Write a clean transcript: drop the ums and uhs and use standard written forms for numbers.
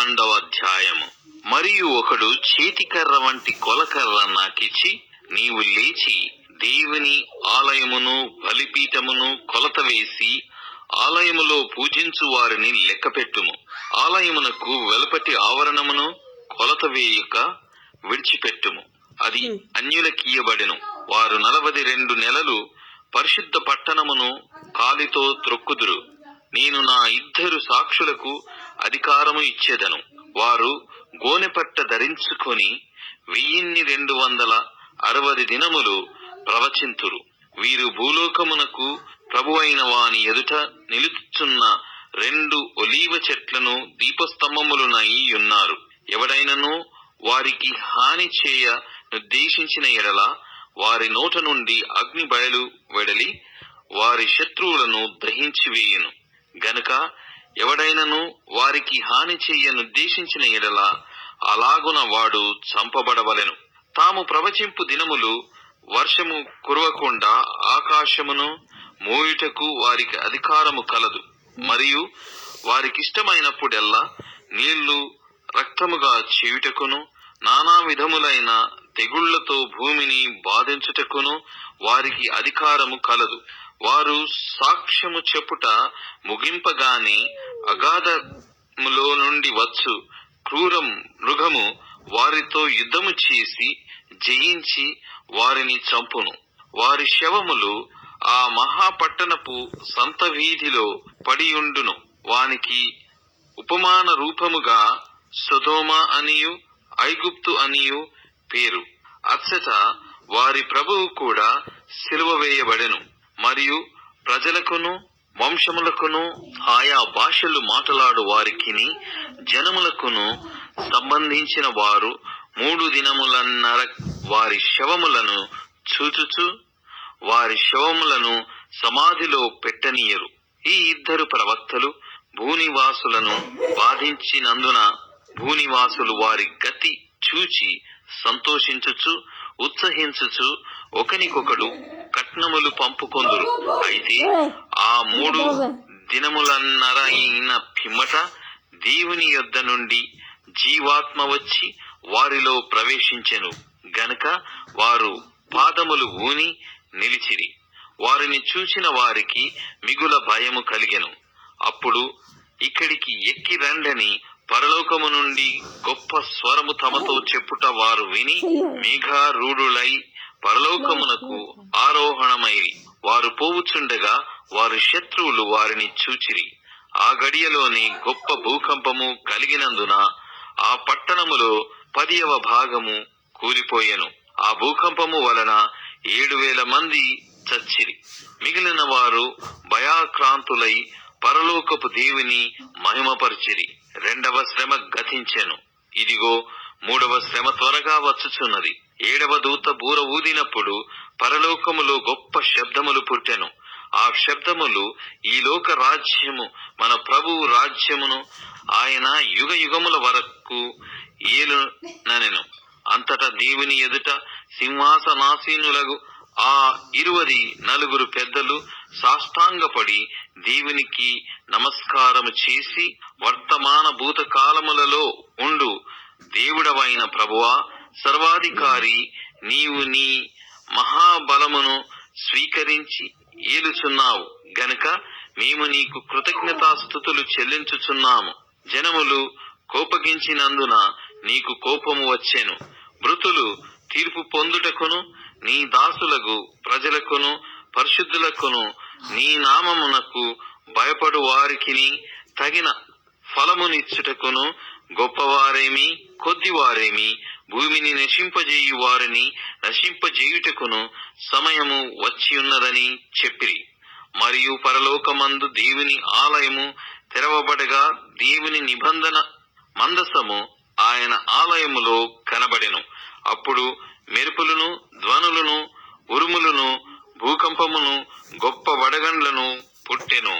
12వ అధ్యాయము. మరియు ఒకడు చేతికర్ర వంటి కొలకర్ర నాకిచ్చి, నీవు లేచి దేవుని ఆలయమును బలిపీఠమును కొలత వేసి ఆలయములో పూజించు వారిని లెక్కపెట్టుము. ఆలయమునకు వెలుపటి ఆవరణమును కొలత వేయక విడిచిపెట్టుము. అది అన్యులకియ్యబడెను. వారు 42 నెలలు పరిశుద్ధ పట్టణమును కాలితో త్రొక్కుదురు. నేను నా 2 సాక్షులకు అధికారము ఇచ్చేదను. వారు గోనెపట్ట ధరించుకొని 1260 దినములు ప్రవచింతురు. వీరు భూలోకమునకు ప్రభువైన వాని ఎదుట నిలుచున్న 2 ఒలీవ చెట్లను దీపస్తంభములునై ఉన్నారు. ఎవడైనను వారికి హాని చేయ నిర్దేశించిన ఎడల వారి నోట నుండి అగ్ని బయలు వెడలి వారి శత్రువులను దహించి వేయును. గనుక ఎవడైనను వారికి హాని చేయ నిర్దేశించిన ఎడల అలాగున వాడు చంపబడవలెను. తాము ప్రవచింపు దినములు వర్షము కురవకుండా ఆకాశమును మోయుటకు వారికి అధికారము కలదు. మరియు వారికిష్టమైనప్పుడెల్లా నీళ్లు రక్తముగా చేయుటకును నానా విధములైన తెగుళ్లతో భూమిని బాధించుటకును వారికి అధికారము కలదు. వారు సాక్ష్యము చెప్పుట ముగింపగానే అగాధములో నుండి వచ్చు క్రూర మృగము వారితో యుద్ధము చేసి జయించి వారిని చంపును. వారి శవములు ఆ మహాపట్టణపు సంత వీధిలో పడియుండును. వానికి ఉపమాన రూపముగా సొదొమ అనియు ఐగుప్తు అనియు పేరు. అచ్చట వారి ప్రభువు కూడా సిలువ వేయబడెను. మరియు ప్రజలకును వంశములకును ఆయా భాషలు మాట్లాడు వారికిని జనములకును సంబంధించిన వారు 3 దినములన్నర వారి శవములను చూచుచు వారి శవములను సమాధిలో పెట్టనీయరు. ఈ 2 ప్రవక్తలు భూనివాసులను బాధించినందున భూనివాసులు వారి గతి చూచి సంతోషించుచు ఉత్సహించుచు ఒకనికొకడు కట్నములు పంపుకొందురు. అయితే ఆ 3 దినములన్నర అయిన పిమ్మట దేవుని యొద్ద నుండి జీవాత్మ వచ్చి వారిలో ప్రవేశించెను. గనుక వారు పాదములు ఊని నిలిచిరి. వారిని చూచిన వారికి మిగుల భయము కలిగెను. అప్పుడు ఇక్కడికి ఎక్కి రండని పరలోకము నుండి గొప్ప స్వరము తమతో చెప్పుట వారు విని మేఘారూఢులై పరలోకమునకు ఆరోహణమైరి. వారు పోవుచుండగా వారి శత్రువులు వారిని చూచిరి. ఆ గడియలోనే గొప్ప భూకంపము కలిగినందున ఆ పట్టణములో 10వ భాగము కూలిపోయెను. ఆ భూకంపము వలన 7,000 మంది చచ్చిరి. మిగిలిన వారు భయాక్రాంతులై పరలోకపు దేవుని మహిమపరిచిరి. 2వ శ్రమ గతించెను. ఇదిగో 3వ శ్రమ త్వరగా వచ్చుచున్నది. 7వ దూత బూర ఊదినప్పుడు పరలోకములో గొప్ప శబ్దములు పుట్టెను. ఆ శబ్దములు, ఈ లోక రాజ్యము మన ప్రభువు రాజ్యమును ఆయన యుగ యుగముల వరకు ఏలుననెను. అంతటా దేవుని ఎదుట సింహాసనాసీనులగు ఆ 24 పెద్దలు సాష్టాంగపడి దేవునికి నమస్కారము చేసి, వర్తమాన భూతకాలములలో ఉండు దేవుడవైన ప్రభువా, సర్వాధికారి, నీవు నీ మహాబలమును స్వీకరించి ఏలుచున్నావు గనుక మేము నీకు కృతజ్ఞతాస్తుతులు చెల్లించుచున్నాము. జనములు కోపగించినందున నీకు కోపము వచ్చెను. మృతులు తీర్పు పొందుటకును నీ దాసులకు ప్రజలకును పరిశుద్ధులకును నీ నామమునకు భయపడు వారికిని తగిన ఫలమునిచ్చుటకును గొప్పవారేమి కొద్దివారేమి భూమిని నశింపజేయు వారిని నశింపజేయుటకును సమయము వచ్చియున్నదని చెప్పిరి. మరియు పరలోకమందు దేవుని ఆలయము తెరవబడగా దేవుని నిబంధన మందసము ఆయన ఆలయములో కనబడెను. అప్పుడు మెరుపులను ధ్వనులను ఉరుములను భూకంపమును గొప్ప వడగండ్లను పుట్టెను.